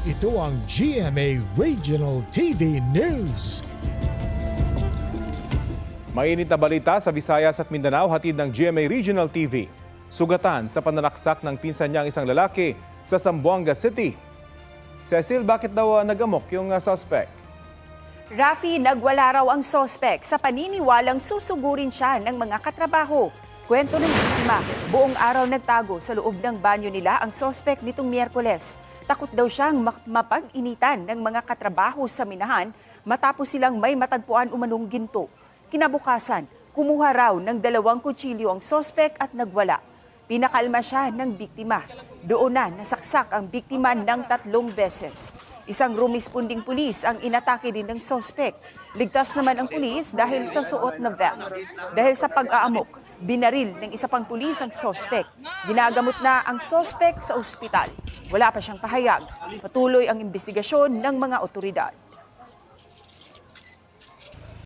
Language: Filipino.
Ito ang GMA Regional TV News. Mainit na balita sa Visayas at Mindanao, hatid ng GMA Regional TV. Sugatan sa pananaksak ng pinsan niyang isang lalaki sa Zamboanga City. Cecil, bakit daw nagamok yung suspect? Rafi, nagwala raw ang sospek sa paniniwalang susugurin siya ng mga katrabaho. Kwento ng biktima, buong araw nagtago sa loob ng banyo nila ang sospek nitong Miyerkules. Takot daw siyang mapag-initan ng mga katrabaho sa minahan matapos silang may matagpuan umanong ginto. Kinabukasan, kumuha raw ng 2 kutsilyo ang sospek at nagwala. Pinakalma siya ng biktima. Doon na nasaksak ang biktima ng 3 beses. Isang rumispunding pulis ang inatake din ng sospek. Ligtas naman ang pulis dahil sa suot na vest. Dahil sa pag-aamok, binaril ng isa pang pulis ang sospek. Ginagamot na ang sospek sa ospital. Wala pa siyang pahayag. Patuloy ang investigasyon ng mga otoridad.